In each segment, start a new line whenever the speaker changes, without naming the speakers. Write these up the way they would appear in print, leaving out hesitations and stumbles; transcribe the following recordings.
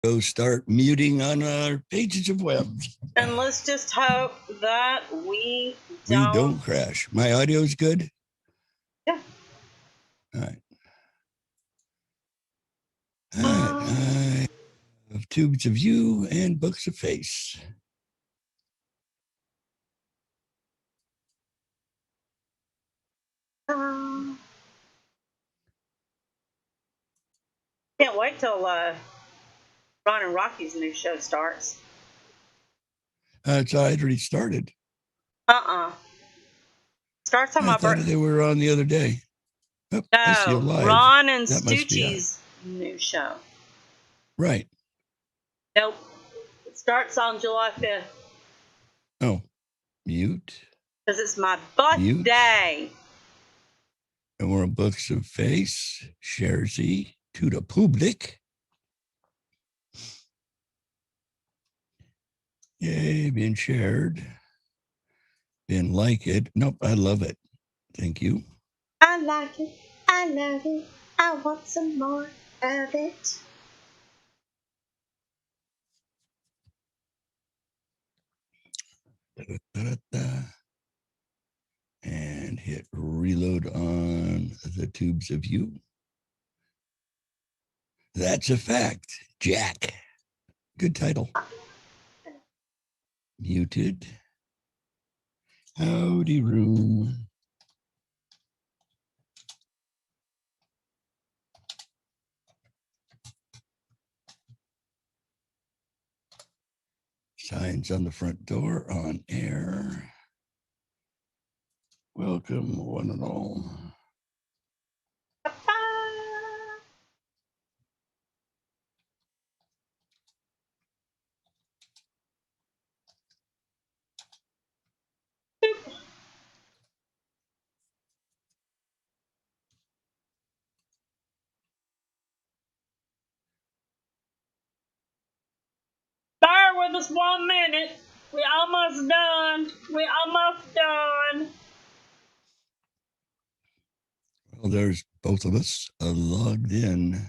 go start muting on our pages of webs.
And let's just hope that we
don't crash. My audio's good?
Yeah.
All right. I have Tubes of You and Books of Face.
Can't wait till Ron and Rocky's new show starts.
It's already started.
Starts on my birthday.
They were on the other day.
Oh, I see it live. Ron and Stucci's new show.
Right.
Nope. It starts on July 5th.
Oh, mute.
Because it's my birthday.
And we're on Books of Face, Sharzy, to the public. Yay, been shared. Been like it. Nope, I love it. Thank you.
I like it. I love it. I want some more of it.
And hit reload on the Tubes of You. That's a fact. Jack. Good title. Muted. Howdy room. Signs on the front door on air. Welcome, one and all.
Bear with us 1 minute. We almost done.
Well, there's both of us logged in.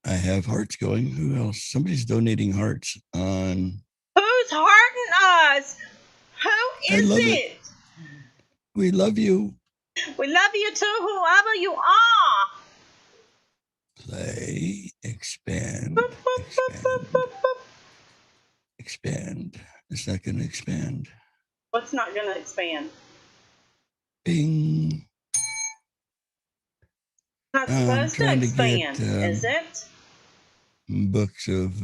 I have hearts going. Who else? Somebody's donating hearts on.
Who's hearting us? Who is it?
We love you.
We love you too, whoever you are.
Play, expand. Expand. It's not going to expand.
What's not going to expand?
Bing.
Not supposed to expand, is it?
Books of,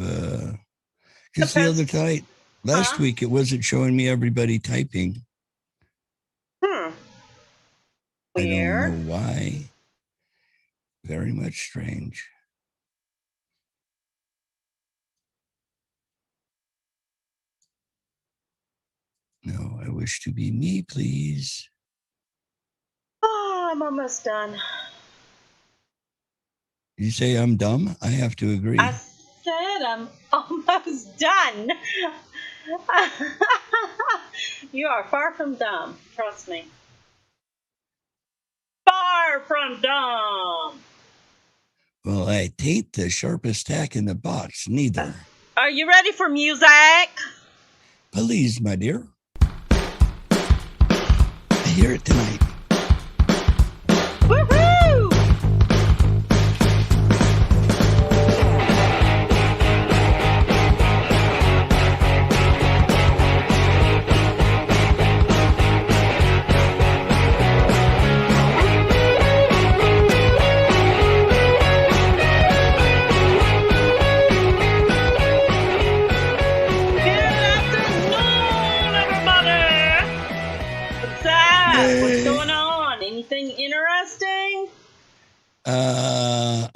because the other time, last week, it wasn't showing me everybody typing.
Weird.
I don't know why. Very much strange. No, I wish to be me, please.
Oh, I'm almost done.
You say I'm dumb? I have to agree.
I said I'm almost done. You are far from dumb. Trust me. Far from dumb.
Well, I tain't the sharpest tack in the box, neither.
Are you ready for music?
Please, my dear. I hear it tonight.
Woohoo!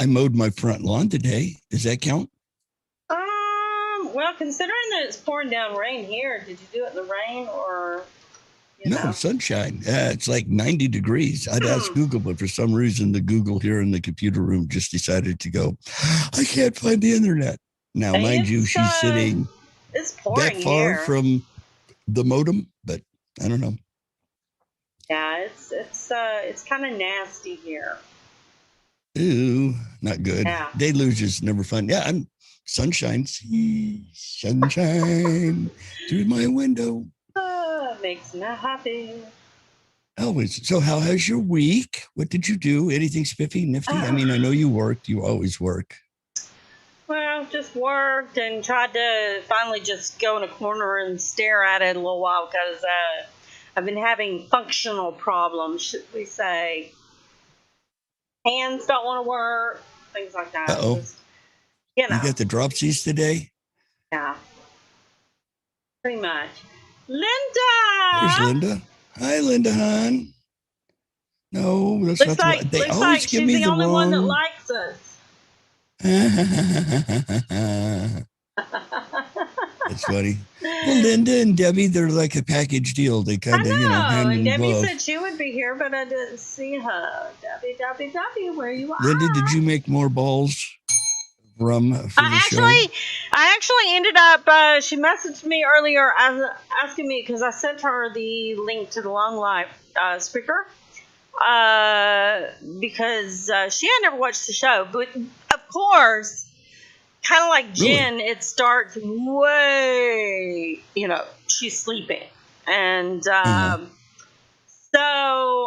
I mowed my front lawn today. Does that count?
Well, considering that it's pouring down rain here, did you do it in the rain or?
No, sunshine. It's like 90 degrees. I'd ask Google, but for some reason, the Google here in the computer room just decided to go, I can't find the internet. Now, mind you, she's sitting that far from the modem, but I don't know.
Yeah, it's kind of nasty here.
Ooh, not good.
Yeah.
Deluge is never fun. Yeah, I'm sunshine. See sunshine through my window.
Makes me happy.
Always. So how has your week? What did you do? Anything spiffy, nifty? I mean, I know you worked. You always work.
Well, just worked and tried to finally just go in a corner and stare at it a little while because I've been having functional problems, should we say. Hands don't want to work, things like that.
Uh-oh.
Just, you know.
You got the dropsies today?
Yeah. Pretty much. Linda!
There's Linda. Hi, Linda, hon. No, that's
Looks
not
like,
the one. They
looks
always
like
give
she's
me
the only
wrong...
one that likes us.
That's funny. Well, Linda and Debbie, they're like a package deal. They kind of, hand
and
in
Debbie
glove.
said she would be here, but I didn't see her. Debbie, where you are?
Linda, did you make more balls of rum for the show?
I actually ended up, she messaged me earlier asking me, because I sent her the link to the Long Life speaker, because she had never watched the show. But, of course, kind of like Jen,
Really?
it starts way, she's sleeping. And so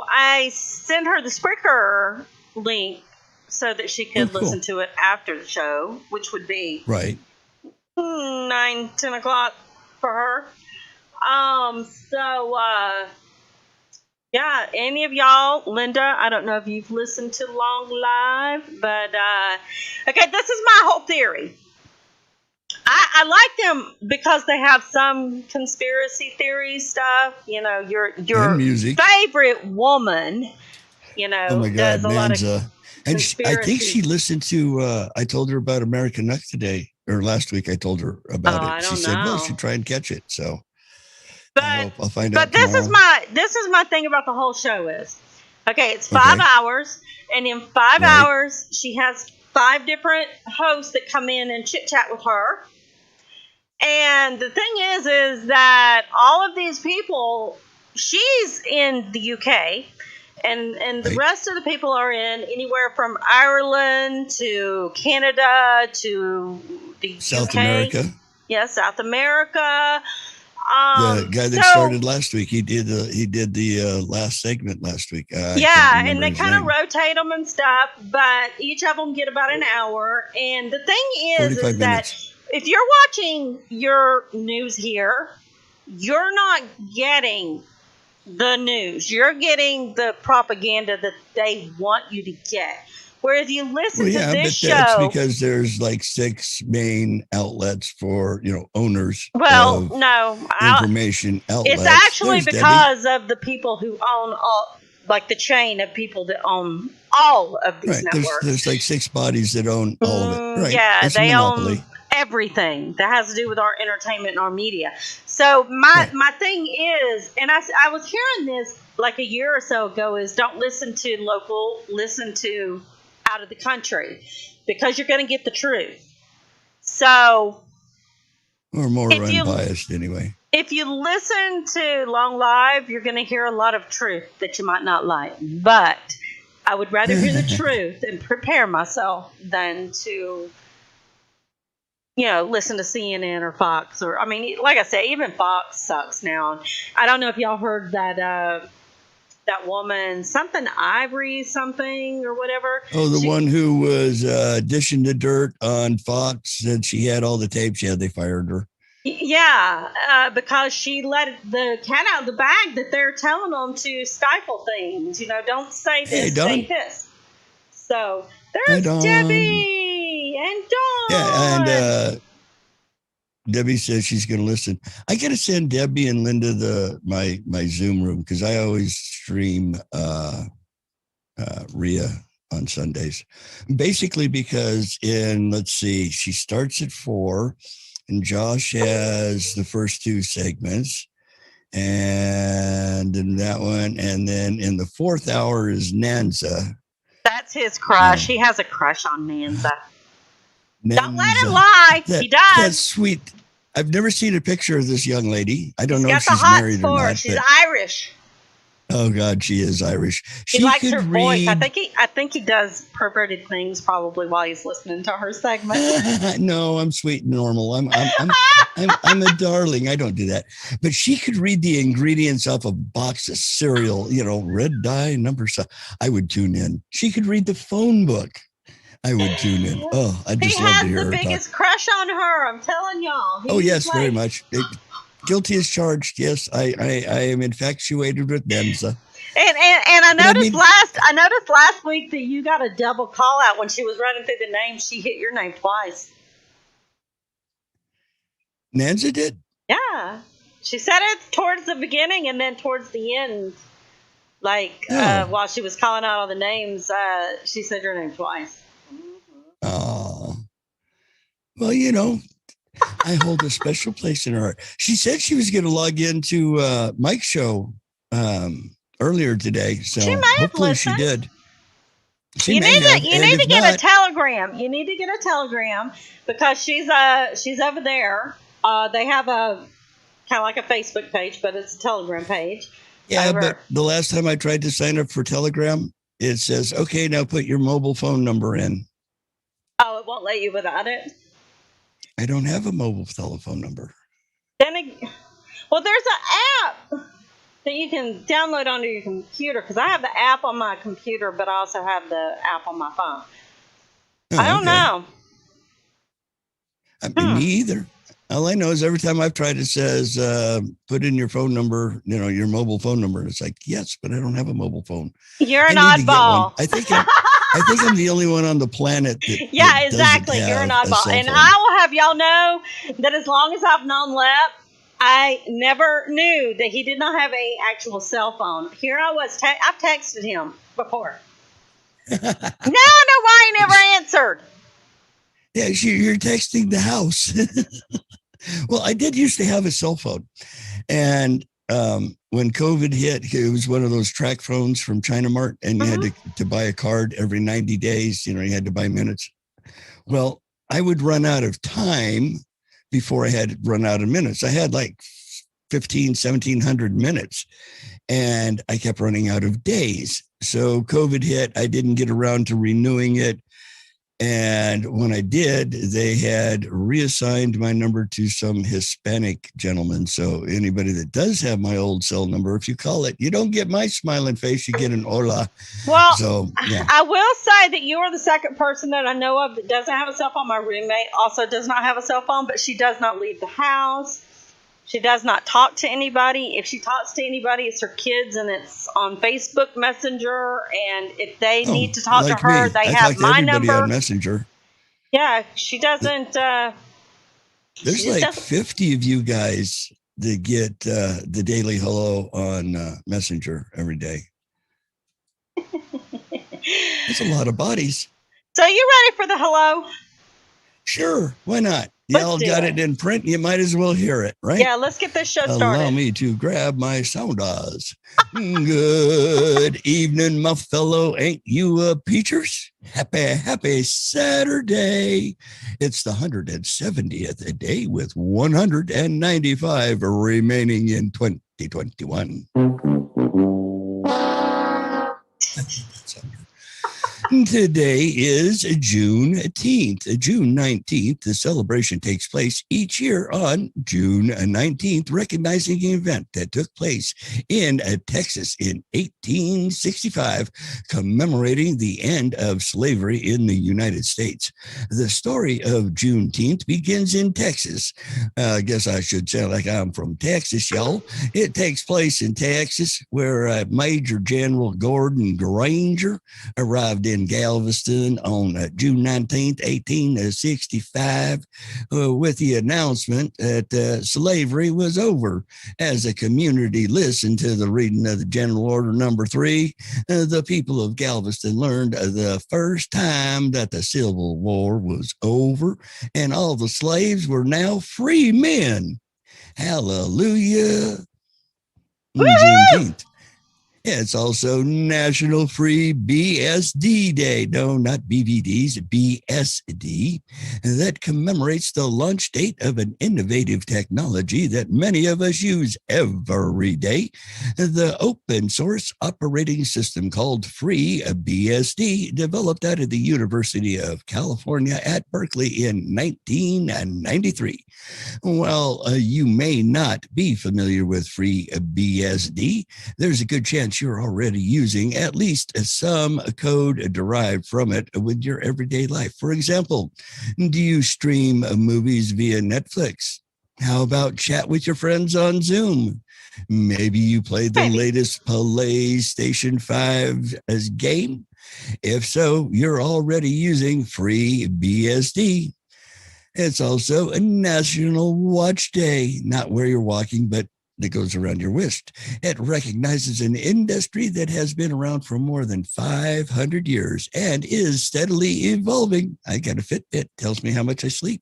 I sent her the Spreaker link so that she could listen to it after the show, which would be
right
9-10 o'clock for her. Yeah, any of y'all, Linda, I don't know if you've listened to Long Live, but okay, this is my whole theory. I like them because they have some conspiracy theory stuff. Your
music.
favorite woman,
oh my God,
does a lot of
Manza. And I think she listened to, I told her about American Nuck today, or last week I told her about it. She said, well, she'd try and catch it. So I'll find out tomorrow.
This is my thing about the whole show is, okay, it's 5 hours, and in 5 hours, she has 5 different hosts that come in and chit-chat with her. And the thing is that all of these people, she's in the UK, and the rest of the people are in anywhere from Ireland to Canada to the
South
UK.
America.
Yeah, South America.
The guy that started last week, he did the last segment last week.
And they kind of rotate them and stuff, but each of them get about an hour. And the thing is that if you're watching your news here, you're not getting the news. You're getting the propaganda that they want you to get. Whereas you listen to this show,
that's because there's like 6 main outlets for owners.
Well,
of
no,
information outlets.
It's actually because of the people who own like the chain of people that own all of these networks.
There's like 6 bodies that own all of it. Right.
Yeah, they own everything that has to do with our entertainment and our media. So my thing is, and I was hearing this like a year or so ago, is don't listen to local, listen to out of the country, because you're going to get the truth. So,
or more unbiased anyway.
If you listen to Long Live, you're going to hear a lot of truth that you might not like. But I would rather hear the truth and prepare myself than to, listen to CNN or Fox. Or, I mean, like I said, even Fox sucks now. I don't know if y'all heard that woman, something Ivory something or whatever.
Oh, the one who was dishing the dirt on Fox, said she had all the tapes. Yeah, they fired her.
Yeah, because she let the cat out of the bag that they're telling them to stifle things. Don't say this, say this. So there's Debbie and Dawn.
Yeah, and Debbie says she's going to listen. I got to send Debbie and Linda my Zoom room, because I always stream Rhea on Sundays. Basically because she starts at 4, and Josh has the first 2 segments, and in that one, and then in the 4th hour is Nanza.
That's his crush. He has a crush on Nanza. Don't let him lie. He does.
That's sweet. I've never seen a picture of this young lady. I don't know if she's married or not.
She's Irish.
Oh God, she is Irish.
He
She
likes
could
her voice. I
read.
think he does perverted things probably while he's listening to her segment.
No, I'm sweet and normal. I'm a darling. I don't do that. But she could read the ingredients off a box of cereal, red dye number stuff. I would tune in. She could read the phone book. I would tune in. Oh, I
He
just love to
has
hear
the
her
biggest
talk.
crush on her. I'm telling y'all.
Oh,
He's
yes,
like,
very much. Guilty as charged. Yes, I am infatuated with Benza.
And I
But I
noticed
mean,
last week that you got a double call out when she was running through the names. She hit your name twice.
Nanza did.
Yeah, she said it towards the beginning and then towards the end. Like while she was calling out all the names, she said your name twice.
Oh, well, I hold a special place in her heart. She said she was going to log into Mike's show earlier today, so
She may have
hopefully she
listened.
did. She
You
may have.
need to get a telegram. You need to get a telegram because she's over there. They have a kind of like a Facebook page, but it's a Telegram page.
Yeah, but the last time I tried to sign up for Telegram, it says, "Okay, now put your mobile phone number in."
Oh, it won't let you without it.
I don't have a mobile telephone number.
Then, well, there's an app that you can download onto your computer because I have the app on my computer, but I also have the app on my phone.
Oh,
I don't know.
Me either. All I know is every time I've tried, it says, put in your phone number, your mobile phone number. It's like, yes, but I don't have a mobile phone.
You're an oddball.
I think I'm the only one on the planet
that exactly. You're an oddball. And I will have y'all know that as long as I've known Lep, I never knew that he did not have an actual cell phone. Here I was. I've texted him before. No, why he never answered.
Yeah, you're texting the house. Well, I did used to have a cell phone. And when COVID hit, it was one of those track phones from China Mart, and you had to buy a card every 90 days. You had to buy minutes. Well, I would run out of time before I had run out of minutes. I had like 1,700 minutes, and I kept running out of days. So COVID hit. I didn't get around to renewing it. And when I did, they had reassigned my number to some Hispanic gentleman. So anybody that does have my old cell number, if you call it, you don't get my smiling face, you get an hola.
Well,
so, yeah.
I will say that you are the second person that I know of that doesn't have a cell phone. My roommate also does not have a cell phone, but she does not leave the house. She does not talk to anybody. If she talks to anybody, it's her kids, and it's on Facebook Messenger. And if they need to talk to her, they have my number.
On Messenger.
Yeah, she doesn't.
There's like 50 of you guys that get the daily hello on Messenger every day. That's a lot of bodies.
So you ready for the hello?
Sure, why not? Y'all got it in print. You might as well hear it, right?
Yeah, let's get this show started.
Allow me to grab my soundas. Good evening, my fellow. Ain't you peachers? Happy Saturday. It's the 170th day with 195 remaining in 2021. Today is Juneteenth. June 19th, the celebration takes place each year on June 19th, recognizing an event that took place in Texas in 1865, commemorating the end of slavery in the United States. The story of Juneteenth begins in Texas. I guess I should sound like I'm from Texas, y'all. It takes place in Texas, where Major General Gordon Granger arrived in Galveston on June 19th, 1865, with the announcement that slavery was over. As the community listened to the reading of the General Order Number 3, the people of Galveston learned the first time that the Civil War was over and all the slaves were now free men. Hallelujah. Juneteenth. It's also National Free BSD Day. No, not BVDs, BSD. That commemorates the launch date of an innovative technology that many of us use every day. The open source operating system called FreeBSD, developed out of the University of California at Berkeley in 1993. While you may not be familiar with FreeBSD, there's a good chance you're already using at least some code derived from it with your everyday life. For example, do you stream movies via Netflix? How about chat with your friends on Zoom? Maybe you play the latest PlayStation 5 as game? If so, you're already using FreeBSD. It's also a National Watch Day, not where you're walking, but that goes around your wrist. It recognizes an industry that has been around for more than 500 years and is steadily evolving. I got a Fitbit, tells me how much I sleep.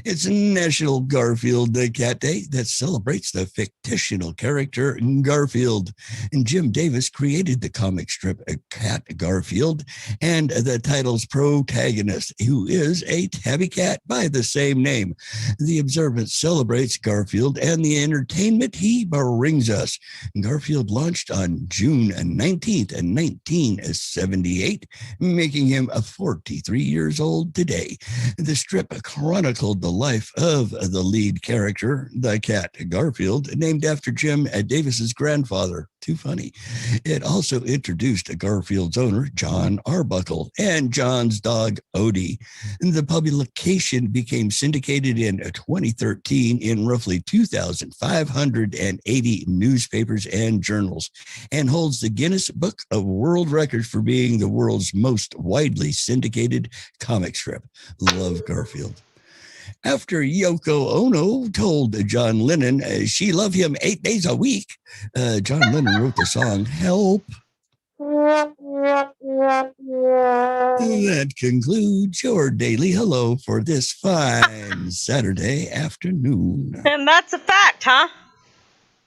It's National Garfield Cat Day that celebrates the fictional character Garfield. And Jim Davis created the comic strip Cat Garfield and the title's protagonist, who is a tabby cat by the same name. The observance celebrates Garfield and the entertainment he brings us. Garfield launched on June 19th, 1978, making him 43 years old today. The strip chronicled the life of the lead character, the cat Garfield, named after Jim Davis's grandfather. Too funny. It also introduced Garfield's owner, John Arbuckle, and John's dog, Odie. The publication became syndicated in 2013 in roughly 2,580 newspapers and journals, and holds the Guinness Book of World Records for being the world's most widely syndicated comic strip. Love Garfield. After Yoko Ono told John Lennon she loved him 8 days a week, John Lennon wrote the song Help. That concludes your daily hello for this fine Saturday afternoon.
And that's a fact, huh?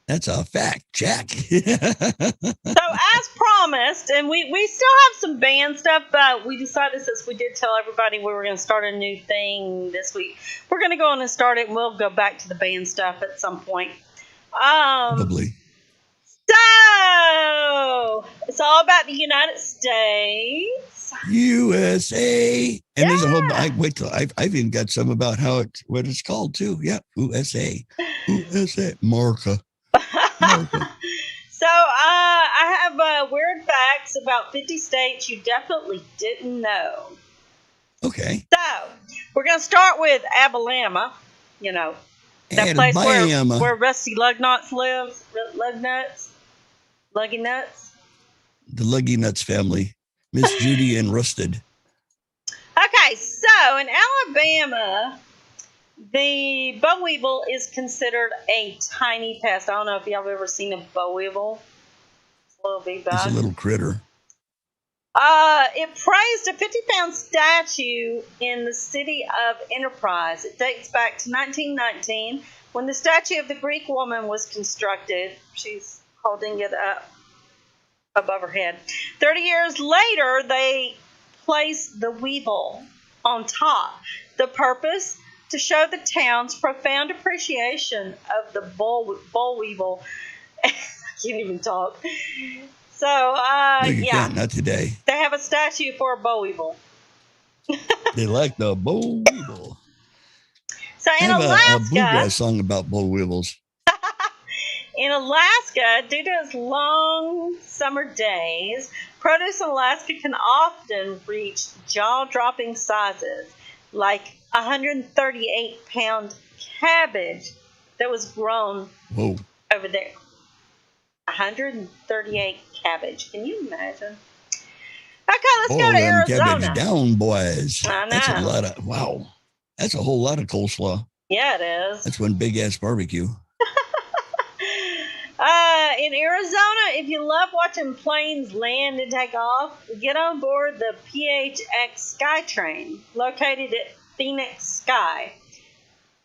That's a fact, Jack.
So as promised, and we still have some band stuff, but we decided, since we did tell everybody we were going to start a new thing this week, we're going to go on and start it, and we'll go back to the band stuff at some point.
Probably.
So it's all about the United States.
USA. And there's a whole, I've even got some about what it's called too. Yeah, USA. USA. Marca.
So I have weird facts about 50 states you definitely didn't know.
Okay.
So we're going to start with Alabama, that place where Rusty Lugnuts lives. Luggy Nuts.
The Luggy Nuts family. Miss Judy and Rusted.
Okay, so in Alabama, the boll weevil is considered a tiny pest. I don't know if y'all have ever seen a boll weevil. It's
a little critter.
It praised a 50-pound statue in the city of Enterprise. It dates back to 1919 when the statue of the Greek woman was constructed. She's holding it up above her head. 30 years later, they placed the weevil on top. The purpose? To show the town's profound appreciation of the boll weevil. I can't even talk. So,
no, you can't, not today.
They have a statue for a boll weevil.
They like the boll weevil.
So in Alaska,
a bluegrass song about boll weevils.
In Alaska, due to its long summer days, produce in Alaska can often reach jaw-dropping sizes, like 138-pound cabbage that was grown over there. 138 cabbage. Can you imagine? Okay, let's go to Arizona.
Cabbage down, boys.
I know.
That's a lot of, wow. That's a whole lot of coleslaw.
Yeah, it is.
That's one big-ass barbecue.
In Arizona, if you love watching planes land and take off, get on board the PHX SkyTrain, located at Phoenix Sky.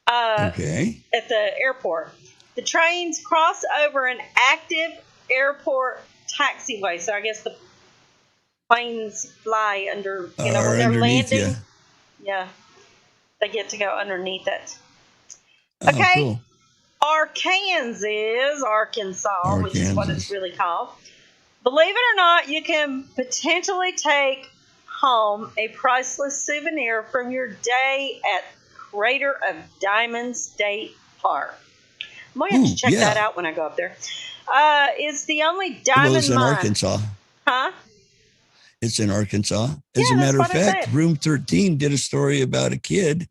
At the airport. The trains cross over an active airport taxiway. So I guess the planes fly under, when
Or
they're
underneath
landing.
you.
Yeah, they get to go underneath it.
Oh,
Okay,
cool.
Arkansas, which is what it's
Arkansas.
really called. Believe it or not, you can potentially take home a priceless souvenir from your day at Crater of Diamond State Park. I'm going to have to check that out when I go up there. It's the only diamond
Well, it's in
mine.
Arkansas.
Huh?
It's in Arkansas. As a matter of fact, Room 13 did a story about a kid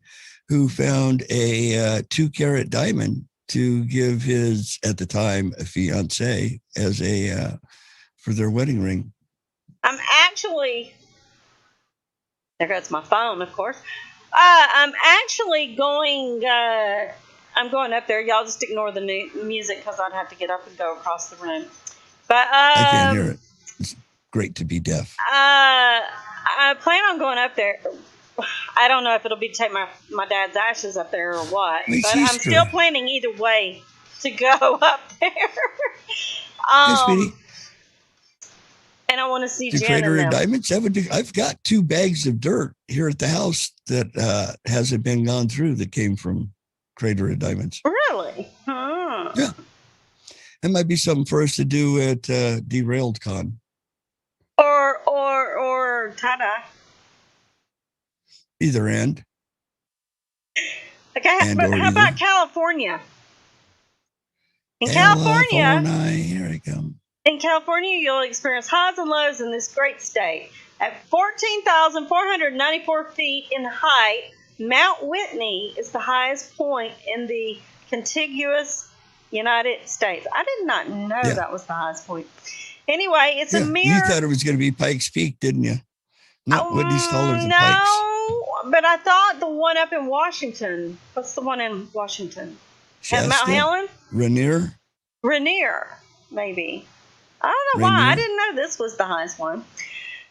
who found a 2-carat diamond to give his, at the time, a fiance as a for their wedding ring.
I'm actually, there goes my phone, of course. I'm actually going. I'm going up there. Y'all just ignore the music because I'd have to get up and go across the room. But
I can't hear it. It's great to be deaf.
I plan on going up there. I don't know if it'll be to take my dad's ashes up there or what, but I'm still planning either way to go up there.
Yes, sweetie.
And I want to see
the
Jen
Crater
and
of Diamonds. That would be. I've got 2 bags of dirt here at the house that hasn't been gone through. That came from Crater of Diamonds.
Really?
Yeah. That might be something for us to do at Derailed Con.
Or tie-dye.
Either end.
Okay, but how about California? In California,
here I come.
In California, you'll experience highs and lows in this great state. At 14,494 feet in height, Mount Whitney is the highest point in the contiguous United States. I did not know that was the highest point. Anyway, it's a mere...
You thought it was going to be Pikes Peak, didn't you? Not Whitney's taller than Pikes.
No, but I thought the one up in Washington. What's the one in Washington?
Shasta?
Mount Helen?
Rainier,
maybe. I don't know why. I didn't know this was the highest one.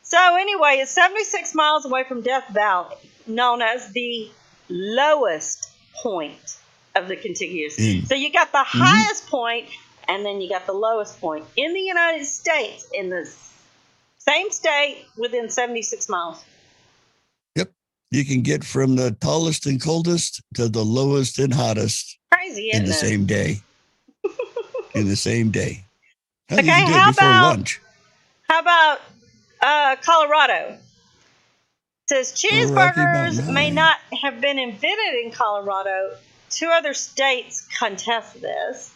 So anyway, it's 76 miles away from Death Valley, known as the lowest point of the contiguous. So you got the highest point, and then you got the lowest point in the United States, in the same state within 76 miles.
Yep. You can get from the tallest and coldest to the lowest and hottest.
Crazy, isn't it?
In the same day. In the same day.
Okay, how about Colorado? It says cheeseburgers may not have been invented in Colorado. 2 other states contest this.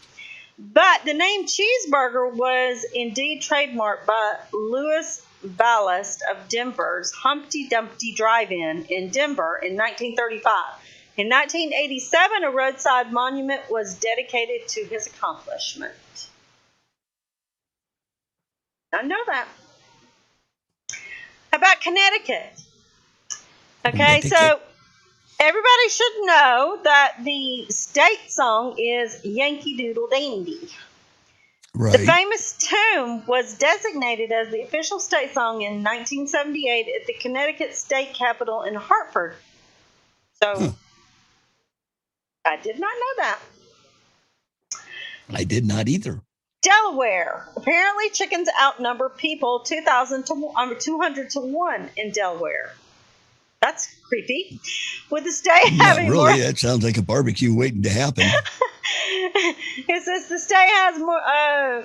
But the name cheeseburger was indeed trademarked by Louis Ballast of Denver's Humpty Dumpty Drive-In in Denver in 1935. In 1987, a roadside monument was dedicated to his accomplishment. I know that. How about Connecticut? Okay, so everybody should know that the state song is Yankee Doodle Dandy.
Right.
The famous tune was designated as the official state song in 1978 at the Connecticut State Capitol in Hartford. So, I did not know that.
I did not either.
Delaware. Apparently, chickens outnumber people 200 to 1 in Delaware. That's creepy. With the state having
really, that sounds like a barbecue waiting to happen.
It says the state has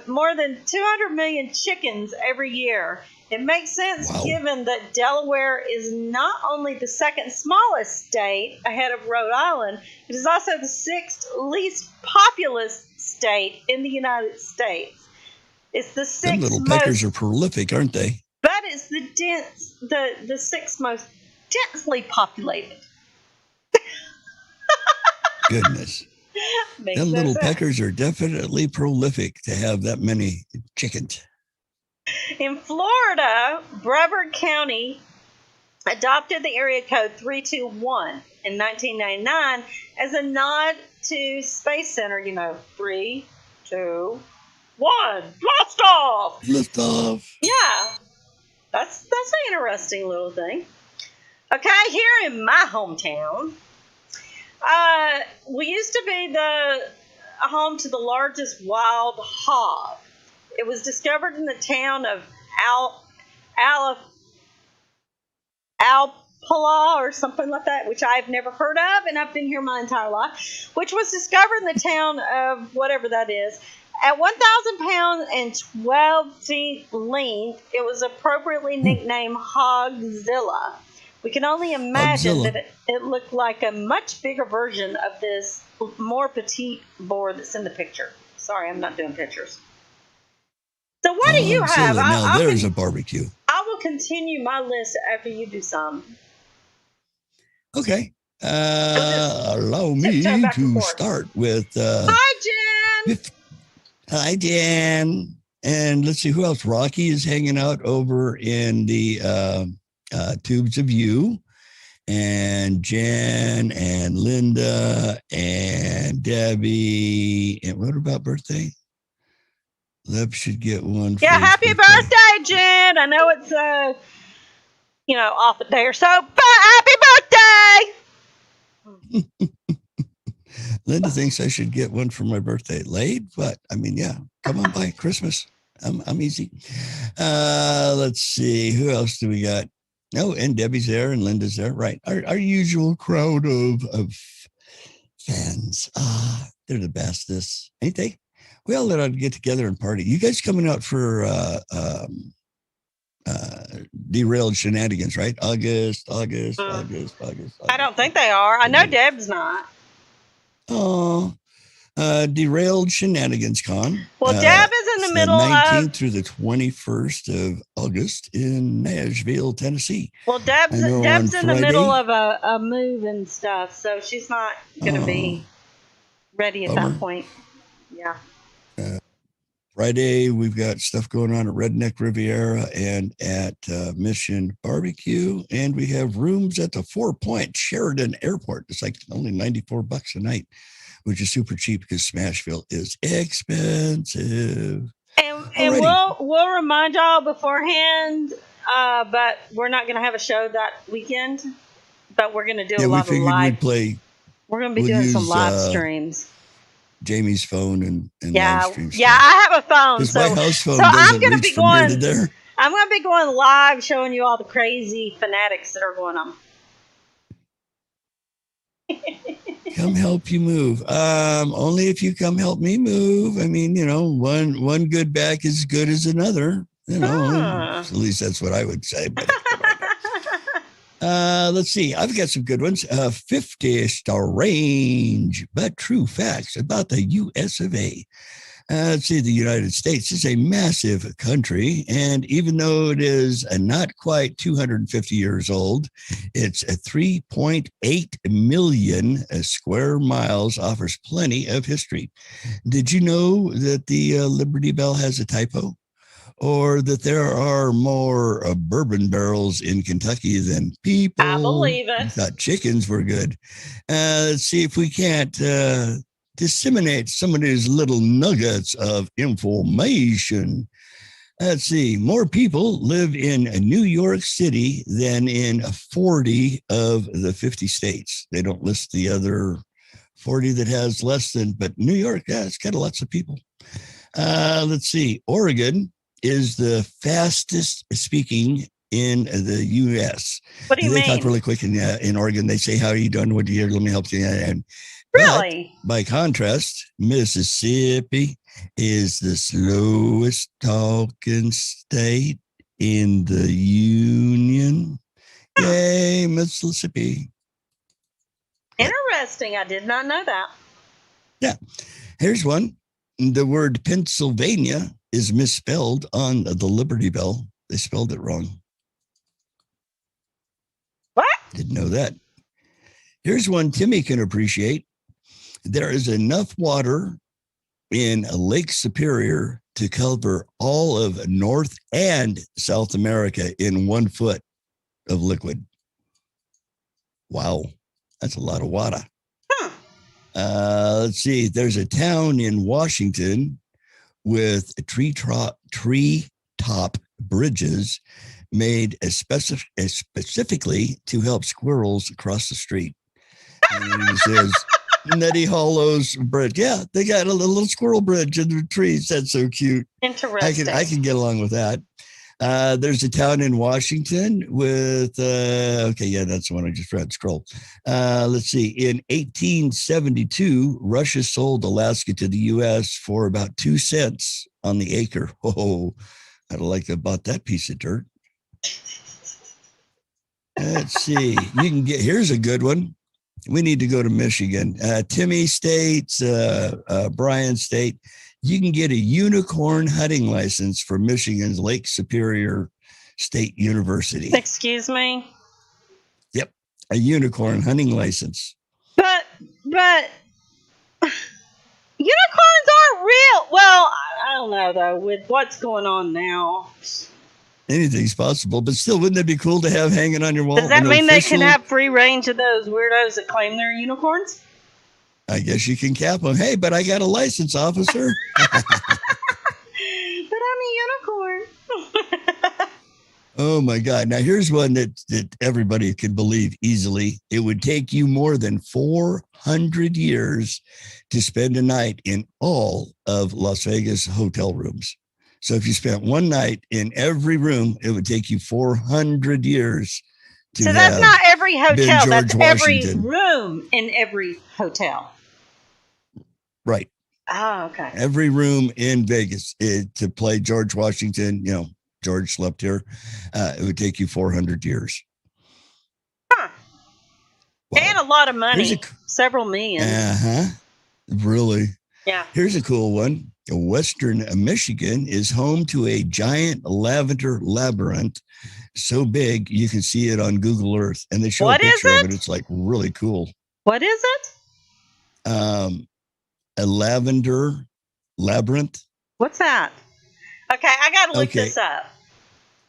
more than 200 million chickens every year. It makes sense given that Delaware is not only the second smallest state ahead of Rhode Island, it is also the 6th least populous state in the United States. It's the 6th
Them little peckers are prolific, aren't they?
But it's the 6th most densely populated.
Goodness. Them little peckers are definitely prolific to have that many chickens.
In Florida, Brevard County adopted the area code 321 in 1999 as a nod to Space Center. 3, 2, 1, blast off!
Lift off.
Yeah, that's an interesting little thing. Okay, here in my hometown, we used to be the home to the largest wild hog. It was discovered in the town of Alpala or something like that, which I've never heard of, and I've been here my entire life, which was discovered in the town of whatever that is. At 1,000 pounds and 12 feet length, it was appropriately nicknamed Hogzilla. We can only imagine that it looked like a much bigger version of this more petite boar that's in the picture. Sorry, I'm not doing pictures. So what do you have?
Now there's a barbecue.
I will continue my list after you do some.
Okay. Allow me to start with...
Hi, Jen!
Hi, Jen. And let's see who else. Rocky is hanging out over in the Tubes of You. And Jen and Linda and Debbie. And what about birthday? Leb should get one.
Yeah, happy birthday, Jen. I know it's off a day or so, but happy birthday.
Linda thinks I should get one for my birthday. Late, but I mean, yeah, come on by Christmas. I'm easy. Let's see, who else do we got? No, and Debbie's there and Linda's there. Right. Our usual crowd of fans. They're the bestest. Ain't they? We all let out get together and party. You guys coming out for Derailed Shenanigans, right? August.
I don't think they are. I know Deb's not.
Oh, Derailed Shenanigans Con.
Well, Deb is in the middle
of 19th through the 21st of August in Nashville, Tennessee.
Well, Deb's in the middle of a move and stuff, so she's not going to be ready at that point. Yeah.
Friday, we've got stuff going on at Redneck Riviera and at Mission Barbecue. And we have rooms at the 4 Point Sheridan Airport. It's like only $94 a night, which is super cheap because Smashville is expensive.
And we'll remind y'all beforehand, but we're not going to have a show that weekend. But we're going to do a lot of live. We're going to be doing some live streams.
Jamie's phone and live stream stuff.
Yeah, I have a phone.
Because my house phone
I'm
going to be going here to there.
I'm going to be going live, showing you all the crazy fanatics that are going on.
Come help you move. Only if you come help me move. I mean, one good back is as good as another. At least that's what I would say. But let's see. I've got some good ones. 50 strange but true facts about the U.S. of A. Let's see. The United States is a massive country, and even though it is not quite 250 years old, it's 3.8 million square miles, offers plenty of history. Did you know that the Liberty Bell has a typo? Or that there are more bourbon barrels in Kentucky than people?
I believe it.
I thought chickens were good. Let's see if we can't disseminate some of these little nuggets of information. Let's see. More people live in New York City than in 40 of the 50 states. They don't list the other 40 that has less than, but New York, it's got lots of people. Let's see. Oregon is the fastest speaking in the U.S.
What do you mean?
They talk really quick in Oregon. They say, "How are you doing? What do you? Let me help you." And
really,
by contrast, Mississippi is the slowest talking state in the union. Yay, Mississippi!
Interesting. I did not know that.
Yeah, here's one. The word Pennsylvania is misspelled on the Liberty Bell. They spelled it wrong.
What?
Didn't know that. Here's one Timmy can appreciate. There is enough water in Lake Superior to cover all of North and South America in 1 foot of liquid. Wow. That's a lot of water. Let's see. There's a town in Washington with treetop bridges made specifically to help squirrels cross the street. And it says Nutty Hollows Bridge. Yeah, they got a little squirrel bridge in the trees. That's so cute.
Interesting.
I can get along with that. There's a town in Washington with, okay, yeah, that's the one I just read. Scroll. Let's see. In 1872, Russia sold Alaska to the U.S. for about 2 cents on the acre. Oh, I'd like to have bought that piece of dirt. Let's see. You can get, here's a good one. We need to go to Michigan. Timmy State, Bryan State. You can get a unicorn hunting license for Michigan's Lake Superior State University.
Excuse me?
Yep, a unicorn hunting license.
But unicorns aren't real. Well, I don't know, though, with what's going on now.
Anything's possible, but still, wouldn't that be cool to have hanging on your wall?
Does that mean they can have free range of those weirdos that claim they're unicorns?
I guess you can cap them. Hey, but I got a license, officer.
But I'm a unicorn.
Oh my God. Now here's one that everybody can believe easily. It would take you more than 400 years to spend a night in all of Las Vegas hotel rooms. So if you spent one night in every room, it would take you 400 years to
So that's not every hotel. That's every
Washington.
room in every hotel.
Right.
Oh, okay.
Every room in Vegas to play George Washington, you know, George slept here. It would take you 400 years.
Huh.
Wow.
And a lot of money. Several million.
Really?
Yeah.
Here's a cool one. Western Michigan is home to a giant lavender labyrinth so big you can see it on Google Earth. And they show a picture of it. It's like really cool.
What is it?
A lavender labyrinth.
What's that? Okay, I got to look this up.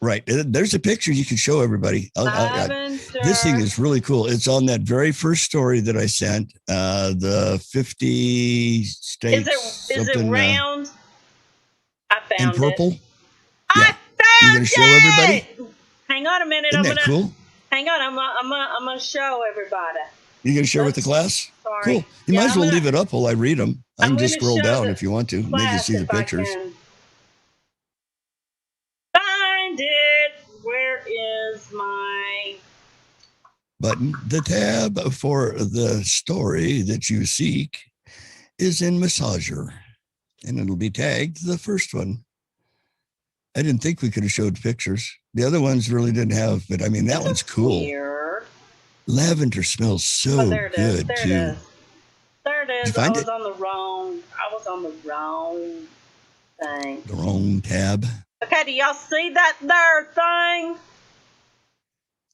Right. There's a picture you can show everybody. This thing is really cool. It's on that very first story that I sent. The 50 states. Is it
round? I found
in purple?
it. Yeah. I found
You're going to show everybody?
Hang on a minute.
Isn't that cool?
Hang on. I'm going to show everybody.
You going to share with the class?
Sorry.
Cool. You might as well leave it up while I read them. I can just scroll down if you want to. They can see the pictures.
Find it. Where is my
button? The tab for the story that you seek is in Massager, and it'll be tagged the first one. I didn't think we could have showed pictures. The other ones really didn't have, but I mean, that one's cool.
Weird.
Lavender smells so good too.
There it is. I was on the wrong thing.
The wrong tab.
Okay, do y'all see that there thing?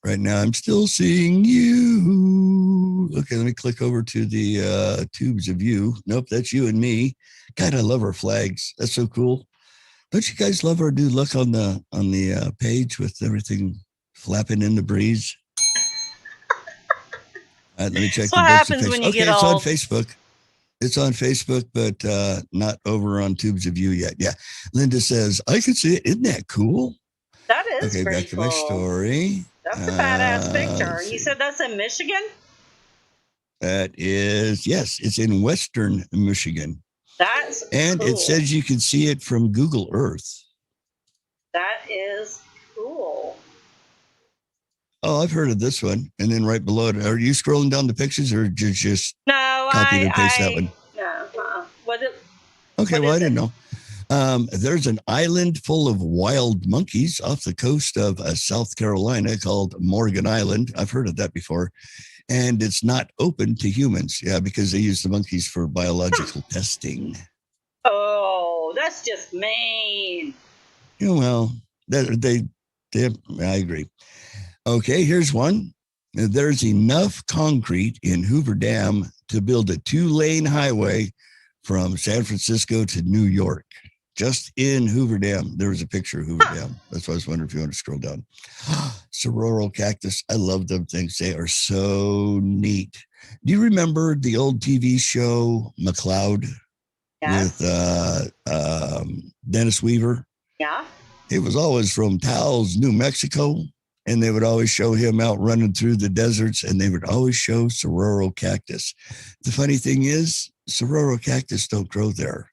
Right now, I'm still seeing you. Okay, let me click over to the tubes of you. Nope, that's you and me. God, I love our flags. That's so cool. Don't you guys love our new look on the page with everything flapping in the breeze? All right, let me check.
What happens when you get old?
It's on Facebook. It's on Facebook, but not over on Tubes of You yet. Yeah. Linda says, I can see it. Isn't that cool?
That is
okay,
pretty
back to
cool.
my story.
That's a badass picture. You said that's in Michigan?
That is, yes, it's in Western Michigan.
That's
And
cool.
it says you can see it from Google Earth.
That is cool.
Oh, I've heard of this one. And then right below it, are you scrolling down the pictures or just copy and paste that one?
No. Was it?
Okay, well, I didn't know. There's an island full of wild monkeys off the coast of South Carolina called Morgan Island. I've heard of that before. And it's not open to humans. Yeah, because they use the monkeys for biological testing.
Oh, that's just mean.
Yeah, well, I agree. Okay, here's one. There's enough concrete in Hoover Dam to build a 2-lane highway from San Francisco to New York. Just in Hoover Dam. There was a picture of Hoover Dam. That's why I was wondering if you want to scroll down. Saguaro cactus. I love them things. They are so neat. Do you remember the old TV show McCloud?
Yes.
With Dennis Weaver?
Yeah.
It was always from Taos, New Mexico. and they would always show him out running through the deserts, and they would always show saguaro cactus. The funny thing is, saguaro cactus don't grow there.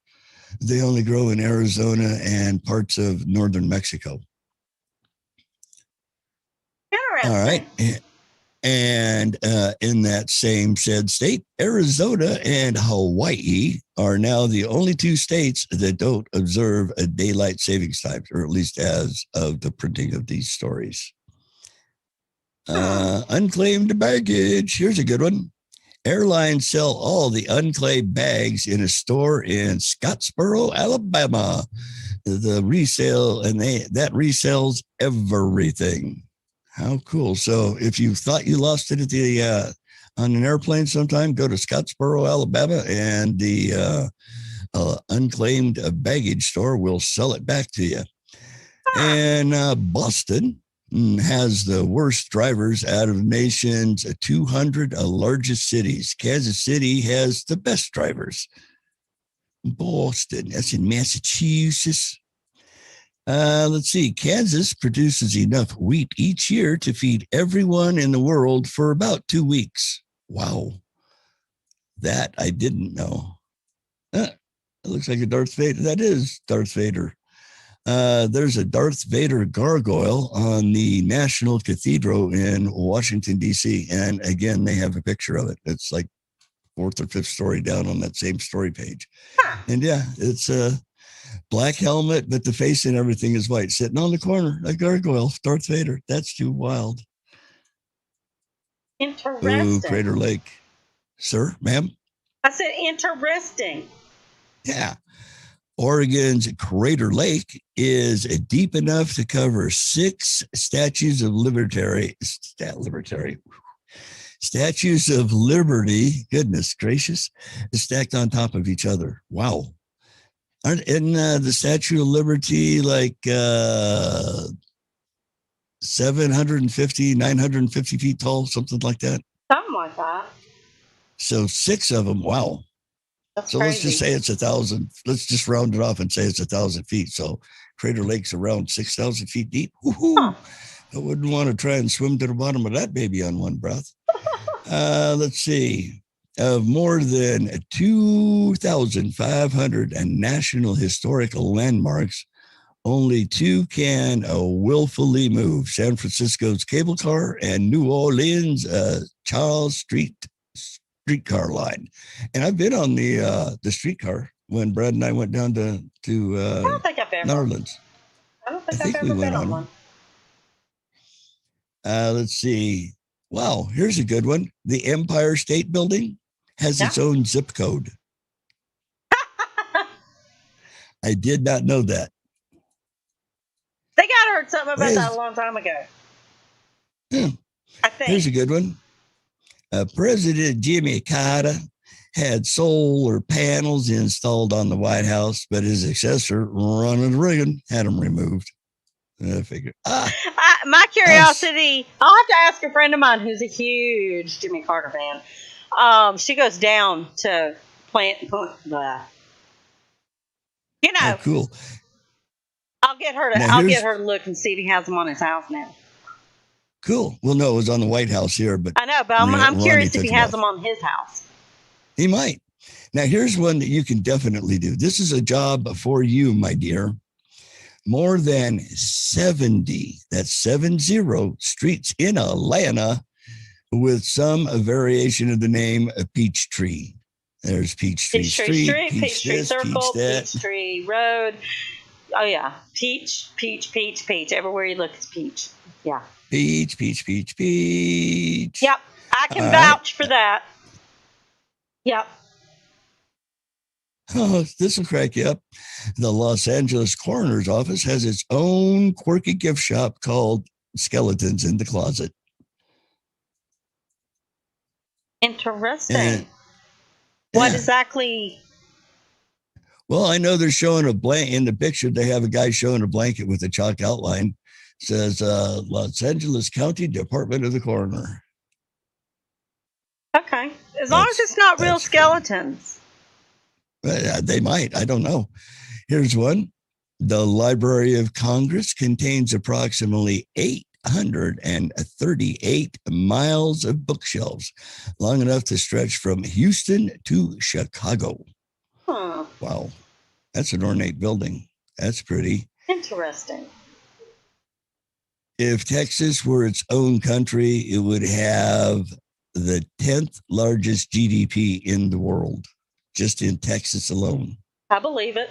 They only grow in Arizona and parts of northern Mexico.
Interesting.
All right. And in that same said state, Arizona and Hawaii are now the only two states that don't observe a daylight savings time, or at least as of the printing of these stories. Unclaimed baggage. Here's a good one. Airlines sell all the unclaimed bags in a store in Scottsboro, Alabama. The resale, and that resells everything. How cool. So if you thought you lost it at the on an airplane sometime, go to Scottsboro, Alabama, and the unclaimed baggage store will sell it back to you. And Boston has the worst drivers out of the nation's 200 largest cities. Kansas City has the best drivers. Boston, that's in Massachusetts. Let's see. Kansas produces enough wheat each year to feed everyone in the world for about 2 weeks. Wow. That I didn't know. It looks like a Darth Vader. That is Darth Vader. There's a Darth Vader gargoyle on the National Cathedral in Washington, D.C. And again, they have a picture of it. It's like 4th or 5th story down on that same story page. And yeah, it's a black helmet, but the face and everything is white, sitting on the corner, a gargoyle, Darth Vader. That's too wild.
Interesting.
Ooh, Crater Lake. Sir, ma'am?
I said interesting.
Yeah. Oregon's Crater Lake is deep enough to cover 6 statues of liberty. Statues of Liberty, goodness gracious, stacked on top of each other. Wow. Isn't the Statue of Liberty like 750, 950 feet tall, something like that?
Something like that.
So 6 of them. Wow.
That's
so
crazy.
Let's just say it's 1,000. Let's just round it off and say it's 1,000 feet. So Crater Lake's around 6,000 feet deep. Huh. I wouldn't want to try and swim to the bottom of that baby on one breath. Let's see. Of more than 2,500 national historical landmarks, only 2 can willfully move: San Francisco's cable car and New Orleans Charles streetcar line. And I've been on the streetcar when Brad and I went down to
I don't think I've ever.
Narlands.
I don't think I've ever been on one.
Let's see. Wow, here's a good one. The Empire State Building has its own zip code. I did not know that.
Think I heard something about that a long time ago.
Yeah.
I think.
Here's a good one. President Jimmy Carter had solar panels installed on the White House, but his successor, Ronald Reagan, had them removed. I figured.
My curiosity, I'll have to ask a friend of mine who's a huge Jimmy Carter fan. She goes down to plant the,
Oh, cool.
I'll get her to look and see if he has them on his house now.
Cool. Well, no, it was on the White House here, but
I know, but I'm curious if he has them on his house.
He might. Now, here's one that you can definitely do. This is a job for you, my dear. More than 70, that's 70 streets in Atlanta with some variation of the name Peachtree. There's Peachtree Street,
Peachtree Circle, Peachtree Road. Oh, yeah. Peach. Everywhere you look, it's peach. Yeah.
Peach.
Yep. I can vouch for that. Yep.
Oh, this will crack you up. The Los Angeles Coroner's Office has its own quirky gift shop called Skeletons in the Closet.
Interesting. What exactly?
Well, I know they're showing a blanket in the picture. They have a guy showing a blanket with a chalk outline. It says Los Angeles County Department of the Coroner.
Okay. As long as it's not real skeletons.
They might. I don't know. Here's one. The Library of Congress contains approximately 8 838 miles of bookshelves, long enough to stretch from Houston to Chicago. Wow. That's an ornate building. That's pretty.
Interesting.
If Texas were its own country, it would have the 10th largest GDP in the world, just in Texas alone.
I believe it.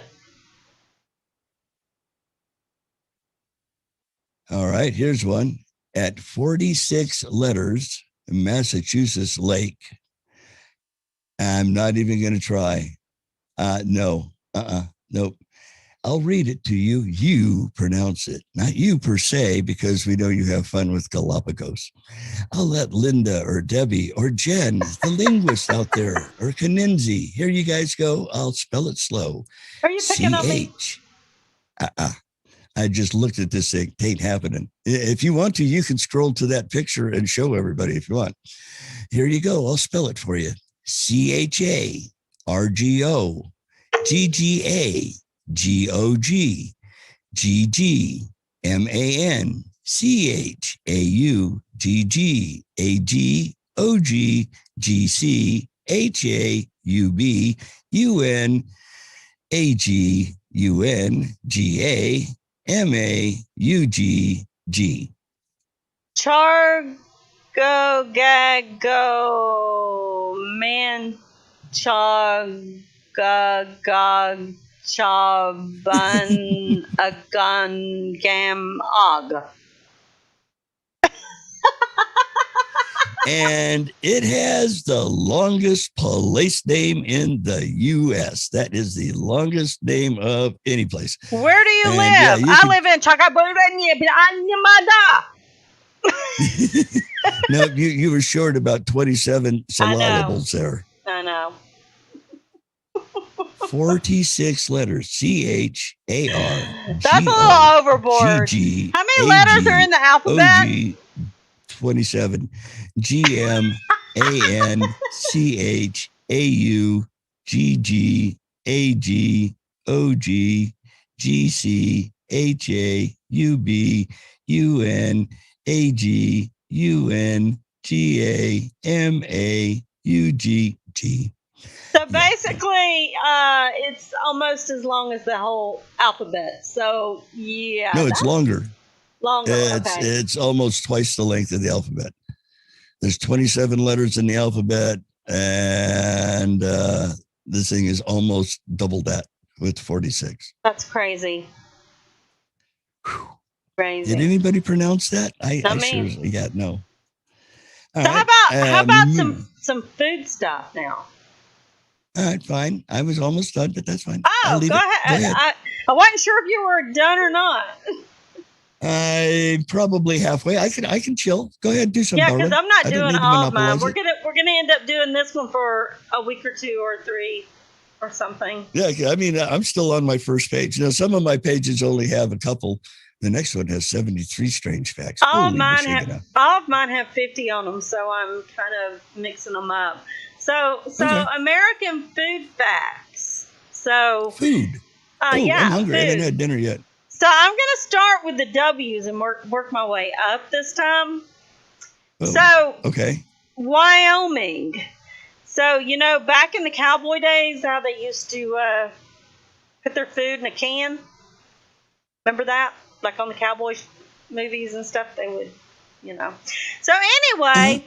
All right, here's one. At 46 letters, Massachusetts Lake. I'm not even going to try. Nope. I'll read it to you. You pronounce it, not you per se, because we know you have fun with Galapagos. I'll let Linda or Debbie or Jen, the linguist out there, or Kaninzi. Here you guys go. I'll spell it slow.
Are you picking on me?
I just looked at this thing. It ain't happening. If you want to, you can scroll to that picture and show everybody if you want. Here you go. I'll spell it for you. CHARGO GGA GOG GGMAN CHAUGG AGOG GCHAUB UNAGUNGA MAUGG.
Chargo Gago Man Chagagag Chaban Agan Gam Og.
And it has the longest place name in the U.S. That is the longest name of any place.
Where do you live? I live in Chagaburanya.
No, you were short about 27 syllables there.
I know.
46 letters. CHAR.
That's a little overboard. How many letters are in the alphabet?
27. GMANCHAUG
So basically, it's almost as long as the whole alphabet. So, yeah.
No, it's longer.
It's
almost twice the length of the alphabet. There's 27 letters in the alphabet, and this thing is almost double that with 46.
That's crazy.
Whew.
Crazy.
Did anybody pronounce that? No.
So how about some food stuff now?
All right, fine. I was almost done, but that's fine.
Oh, go ahead. I wasn't sure if you were done or not.
I'm probably halfway. I can chill. Go ahead, do some.
Yeah, because I'm not doing all of mine. We're gonna end up doing this one for a week or two or three or something.
Yeah, I mean, I'm still on my first page. You know, some of my pages only have a couple. The next one has 73 strange facts.
All of mine have 50 on them, so I'm kind of mixing them up. So okay. American food facts. So
food.
Yeah,
I'm hungry.
Food.
I haven't had dinner yet.
So I'm going to start with the W's and work my way up this time.
Oh,
so
okay.
Wyoming. So back in the cowboy days, how they used to put their food in a can. Remember that? Like on the cowboy movies and stuff, they would, So anyway,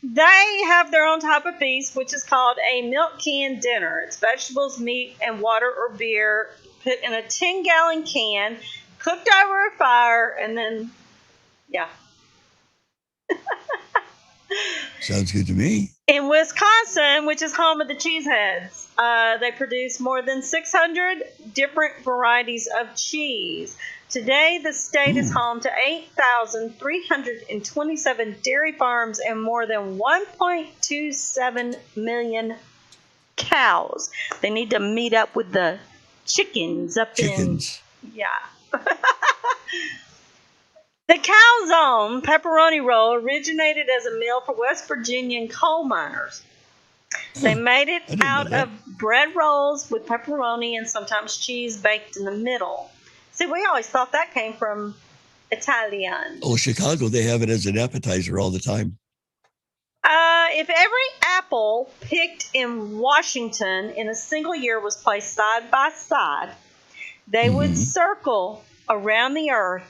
they have their own type of feast, which is called a milk can dinner. It's vegetables, meat, and water or beer put in a 10-gallon can, cooked over a fire, and then, yeah.
Sounds good to me.
In Wisconsin, which is home of the Cheeseheads, they produce more than 600 different varieties of cheese. Today, the state is home to 8,327 dairy farms and more than 1.27 million cows. They need to meet up with the chickens up in... Yeah. The calzone pepperoni roll originated as a meal for West Virginian coal miners. They made it out of bread rolls with pepperoni and sometimes cheese baked in the middle. See, we always thought that came from Italian.
Oh, Chicago, they have it as an appetizer all the time.
If every apple picked in Washington in a single year was placed side by side, they would circle around the earth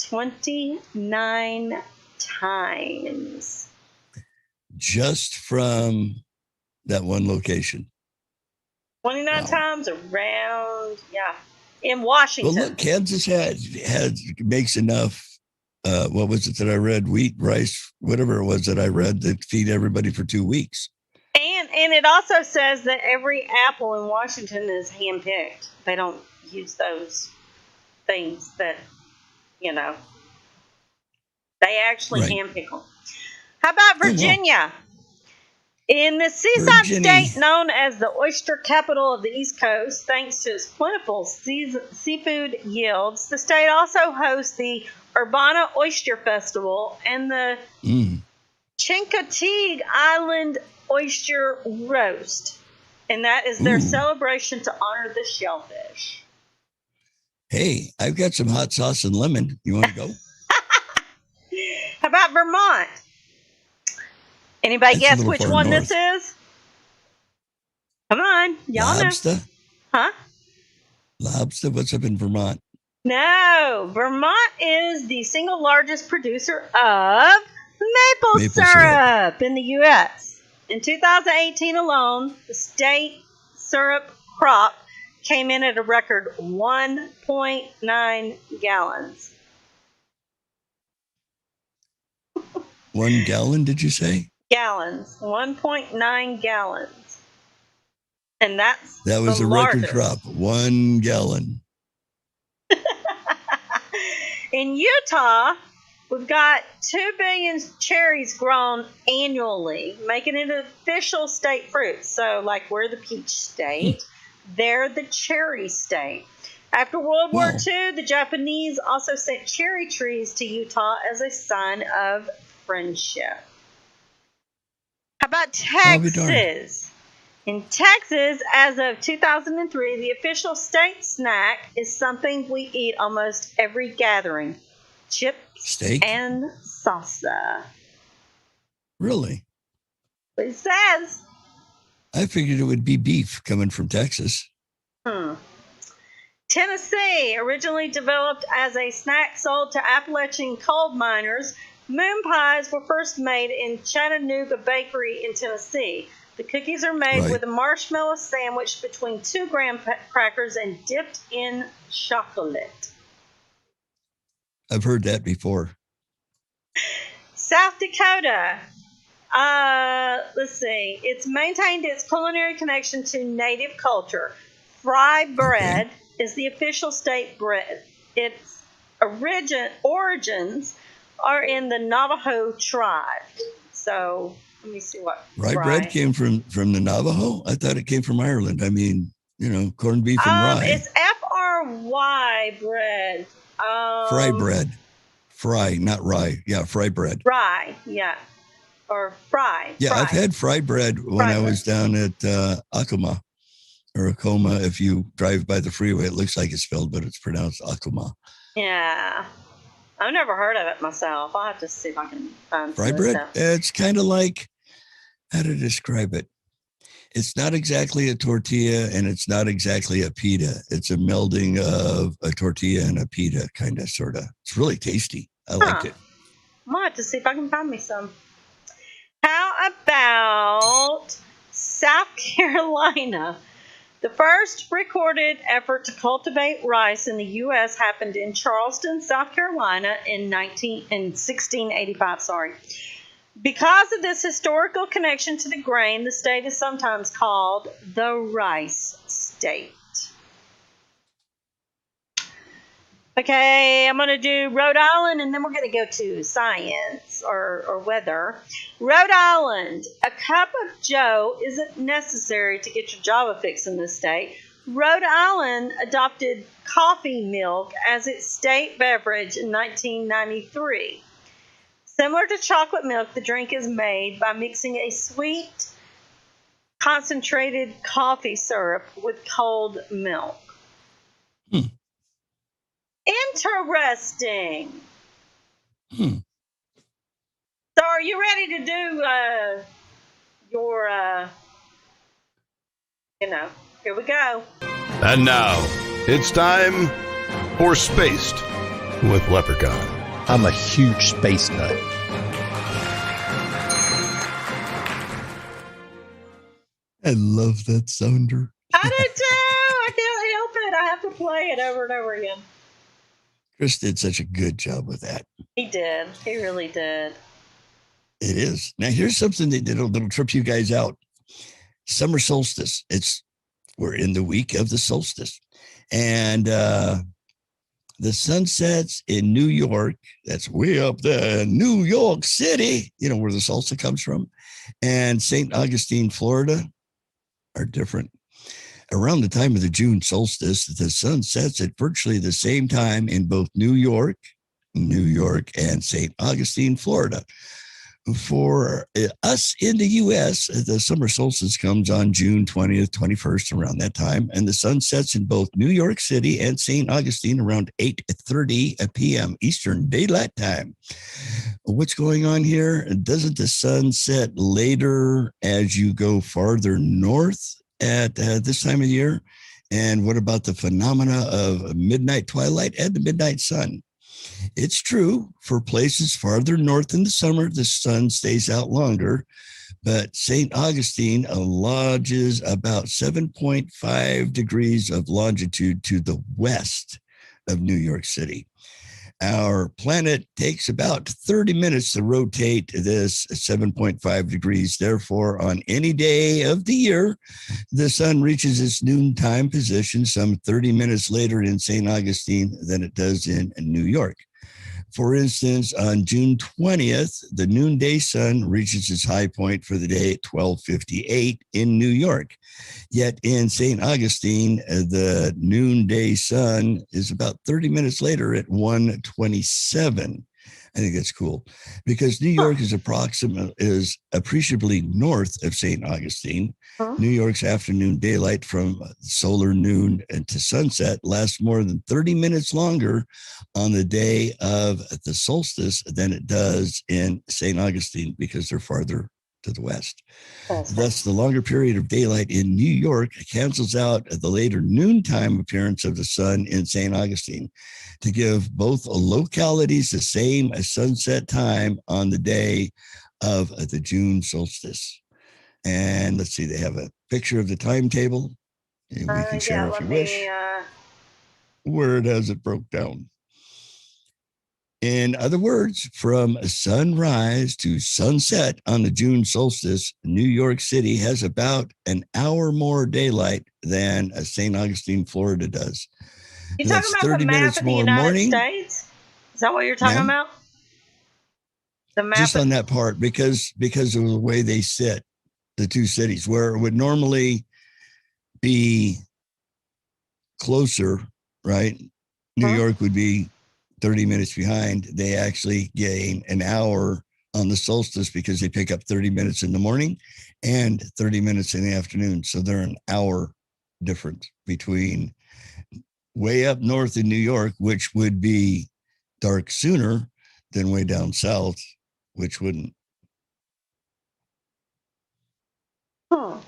29 times.
Just from that one location.
29 times around, in Washington.
Well, look, Kansas makes enough. What was it that I read? Wheat, rice, whatever it was that I read, that feed everybody for 2 weeks.
And it also says that every apple in Washington is handpicked. They don't use those things that, they actually handpick them. How about Virginia? In the seaside state known as the oyster capital of the East Coast, thanks to its plentiful seafood yields, the state also hosts the Urbana Oyster Festival and the Chincoteague Island Oyster Roast. And that is their celebration to honor the shellfish.
Hey, I've got some hot sauce and lemon. You want to go?
How about Vermont? Anybody guess which one this is? Come on, y'all know. Huh?
Lobster? What's up in Vermont?
No, Vermont is the single largest producer of maple syrup in the U.S. In 2018 alone, the state syrup crop came in at a record 1.9 gallons.
1 gallon, did you say?
Gallons, 1.9 gallons. And that
was a record crop, 1 gallon.
In Utah, we've got 2 billion cherries grown annually, making it an official state fruit. So, like we're the peach state, they're the cherry state. After World War II, the Japanese also sent cherry trees to Utah as a sign of friendship. How about Texas? In Texas, as of 2003, the official state snack is something we eat almost every gathering: chips and salsa.
Really?
What it says.
I figured it would be beef coming from Texas.
Tennessee, originally developed as a snack sold to Appalachian coal miners, moon pies were first made in Chattanooga Bakery in Tennessee. The cookies are made with a marshmallow sandwich between 2 graham crackers and dipped in chocolate.
I've heard that before.
South Dakota. Let's see. It's maintained its culinary connection to native culture. Fry bread is the official state bread. Its origins are in the Navajo tribe. So let me see what.
Rye bread came from the Navajo? I thought it came from Ireland. I mean, corned beef and rye.
It's F-R-Y bread.
Fry bread. Fry, not rye. Yeah, fry bread.
Rye, yeah. Or fry.
Yeah, I've had fry bread when I was down at Acoma. Or Acoma. If you drive by the freeway, it looks like it's spelled, but it's pronounced Acoma.
Yeah. I've never heard of it myself. I'll have to see if I can find
fry bread. It's kind of like, how to describe it? It's not exactly a tortilla, and it's not exactly a pita. It's a melding of a tortilla and a pita, kind of, sort of. It's really tasty. I liked it.
I might have to see if I can find me some. How about South Carolina? The first recorded effort to cultivate rice in the U.S. happened in Charleston, South Carolina in 1685. Because of this historical connection to the grain, the state is sometimes called the Rice State. Okay, I'm going to do Rhode Island, and then we're going to go to science or weather. Rhode Island, a cup of joe isn't necessary to get your Java fix in this state. Rhode Island adopted coffee milk as its state beverage in 1993. Similar to chocolate milk, the drink is made by mixing a sweet, concentrated coffee syrup with cold milk. Interesting.
Hmm.
So, are you ready to do your, here we go.
And now, it's time for Spaced with Leprechaun.
I'm a huge space nut.
I love that sounder.
I do too. I can't help it. I have to play it over and over again.
Chris did such a good job with that.
He did. He really did.
It is. Now, here's something that did a little trip you guys out. Summer solstice. We're in the week of the solstice. And the sun sets in New York. That's way up there in New York City, where the solstice comes from. And St. Augustine, Florida are different. Around the time of the June solstice, the sun sets at virtually the same time in both New York, and St. Augustine, Florida. For us in the U.S., the summer solstice comes on June 20th, 21st, around that time, and the sun sets in both New York City and St. Augustine around 8:30 p.m. Eastern Daylight Time. What's going on here? Doesn't the sun set later as you go farther north at this time of year? And what about the phenomena of midnight twilight and the midnight sun? It's true for places farther north in the summer, the sun stays out longer, but St. Augustine lodges about 7.5 degrees of longitude to the west of New York City. Our planet takes about 30 minutes to rotate this 7.5 degrees. Therefore, on any day of the year, the sun reaches its noontime position some 30 minutes later in St. Augustine than it does in New York. For instance, on June 20th, the noonday sun reaches its high point for the day at 12:58 in New York. Yet in St. Augustine, the noonday sun is about 30 minutes later at 1:27. I think that's cool because New York is appreciably north of St. Augustine. New York's afternoon daylight from solar noon to sunset lasts more than 30 minutes longer on the day of the solstice than it does in St. Augustine because they're farther to the west. Thus, the longer period of daylight in New York cancels out the later noontime appearance of the sun in St. Augustine to give both localities the same sunset time on the day of the June solstice. And let's see, they have a picture of the timetable. And we can share if you wish. Where it has it broke down. In other words, from sunrise to sunset on the June solstice, New York City has about an hour more daylight than St. Augustine, Florida does.
You talking about the map of the United States? Is that what you're talking about? The map
just on that part, because of the way they sit, the two cities, where it would normally be closer, right? New York would be 30 minutes behind. They actually gain an hour on the solstice because they pick up 30 minutes in the morning and 30 minutes in the afternoon. So they're an hour difference between way up north in New York, which would be dark sooner, than way down south, which wouldn't.
Can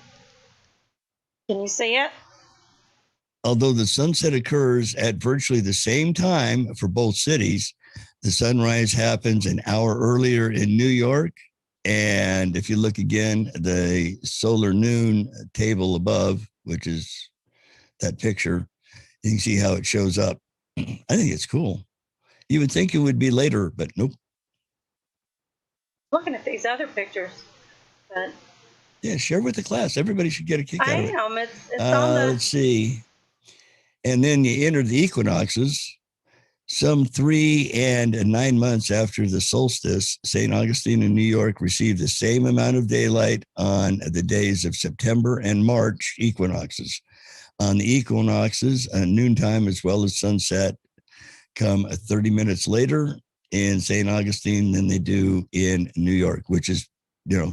you see it?
Although the sunset occurs at virtually the same time for both cities, the sunrise happens an hour earlier in New York. And if you look again, the solar noon table above, which is that picture, you can see how it shows up. I think it's cool. You would think it would be later, but nope.
Looking at these other pictures, but
yeah, share with the class. Everybody should get a kick out of it.
I am. It's on the.
Let's see. And then you enter the equinoxes. Some 3 and 9 months after the solstice, St. Augustine and New York receive the same amount of daylight on the days of September and March equinoxes. On the equinoxes, noontime as well as sunset come 30 minutes later in St. Augustine than they do in New York, which is,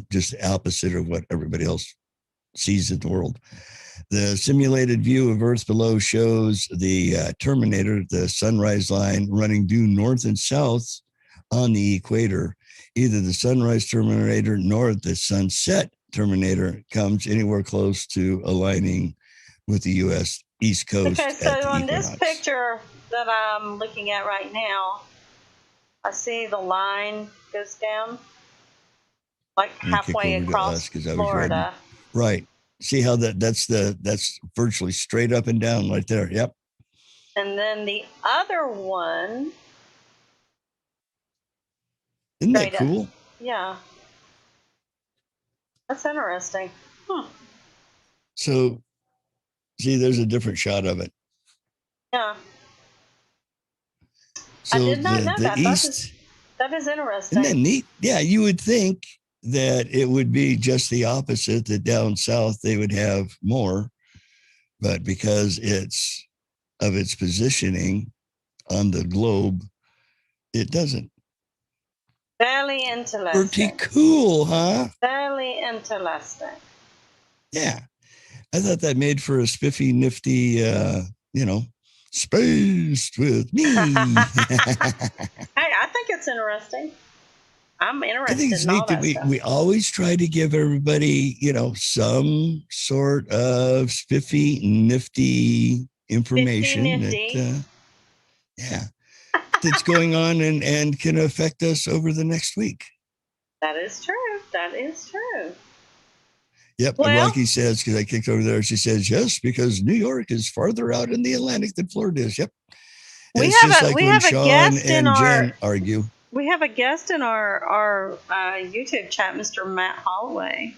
just the opposite of what everybody else sees in the world. The simulated view of Earth below shows the terminator, the sunrise line, running due north and south on the equator, either the sunrise terminator nor the sunset terminator comes anywhere close to aligning with the U.S. East Coast.
Okay, so
at the
on
equinox.
this picture that I'm looking at right now, I see the line goes down like halfway across Florida.
Right. See how that's virtually straight up and down right there. Yep.
And then the other one.
Isn't that cool?
Yeah. That's interesting.
So, see, there's a different shot of it.
Yeah.
So
I did not know
the
that.
east.
That is interesting.
Isn't that neat? Yeah, you would think that it would be just the opposite, that down south they would have more, but because it's of its positioning on the globe, it doesn't.
Very interesting.
Pretty cool, huh?
Very interesting.
Yeah. I thought that made for a spiffy, nifty, spaced with me.
Hey, I think it's interesting. I'm interested.
I think it's
in
neat
all
that we always try to give everybody, some sort of spiffy, nifty information that's going on and can affect us over the next week.
That is true. That is true.
Yep.
Well,
Rocky says, because I kicked over there, she says, yes, because New York is farther out in the Atlantic than Florida is. Yep.
We have a guest in our
argue.
We have a guest in our YouTube chat, Mr. Matt Holloway.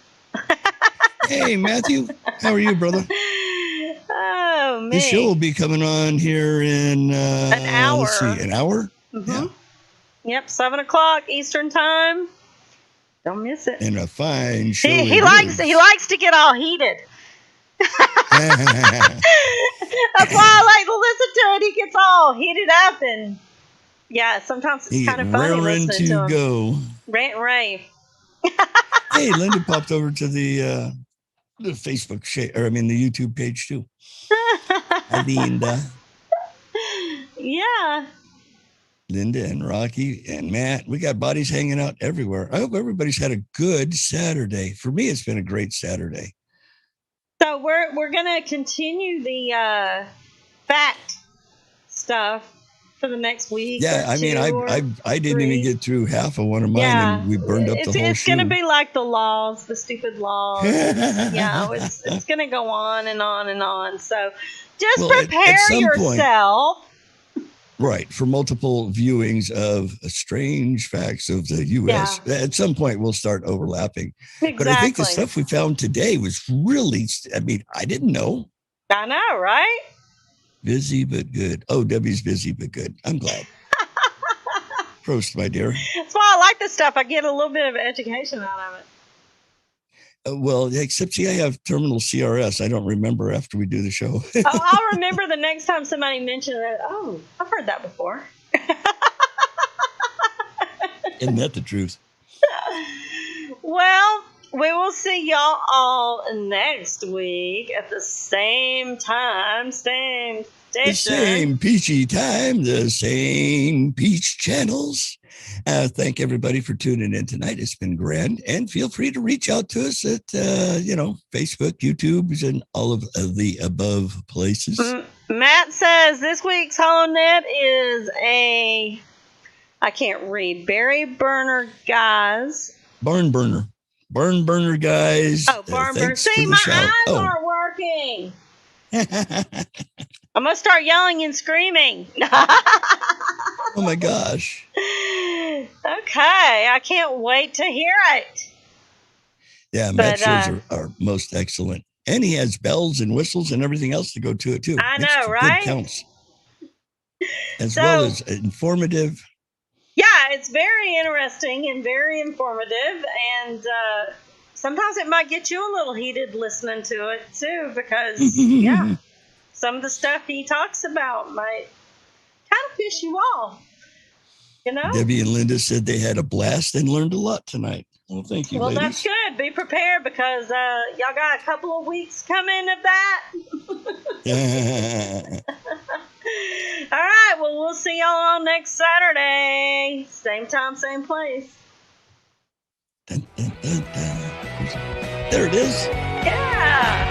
Hey, Matthew. How are you, brother?
Oh, man.
This show will be coming on here in
an hour.
Let's see, an hour?
Mm-hmm. Yeah. Yep, 7:00 Eastern time. Don't miss it.
And a fine show.
He likes to get all heated. That's why I like to listen to it. He gets all heated up, and yeah, sometimes it's kind of funny listening to him.
Go.
Rant and rave.
Hey, Linda popped over to the Facebook the YouTube page too. Linda.
Yeah.
Linda and Rocky and Matt, we got bodies hanging out everywhere. I hope everybody's had a good Saturday. For me, it's been a great Saturday.
So we're gonna continue the fact stuff for the next week.
Yeah, I didn't even get through half of one of mine, and we burned up the whole
It's
shoe.
gonna be like the laws, the stupid laws. It's gonna go on and on and on. So just prepare yourself.
Right, for multiple viewings of strange facts of the U.S. Yeah. At some point, we'll start overlapping.
Exactly.
But I think the stuff we found today was really, I didn't know.
I know, right?
Busy but good. Oh, Debbie's busy but good. I'm glad. Prost, my dear.
That's why I like this stuff. I get a little bit of education out of it.
Well, except I have terminal CRS. I don't remember after we do the show.
I'll remember the next time somebody mentioned it. Oh, I've heard that before.
Isn't that the truth?
Well, we will see y'all all next week at the same time, same station.
The same peachy time, the same peach channels. Thank everybody for tuning in tonight. It's been grand. And feel free to reach out to us at, Facebook, YouTube, and all of the above places.
Matt says this week's HoloNet is I can't read, Berry Burner Guys.
Barn Burner Guys.
Oh, Barn Burner. See, my eyes aren't working. I'm going to start yelling and screaming.
Oh, my gosh.
Okay. I can't wait to hear it.
Yeah, Matt's shows are most excellent. And he has bells and whistles and everything else to go to it, too.
I know, right?
Good counts. As well as informative.
Yeah, it's very interesting and very informative. And sometimes it might get you a little heated listening to it, too, because, some of the stuff he talks about might kind of piss you off,
Debbie and Linda said they had a blast and learned a lot tonight. Well, thank you, ladies.
That's good. Be prepared because y'all got a couple of weeks coming of that. All right. Well, we'll see y'all on next Saturday. Same time, same place.
Dun, dun, dun, dun. There it is.
Yeah.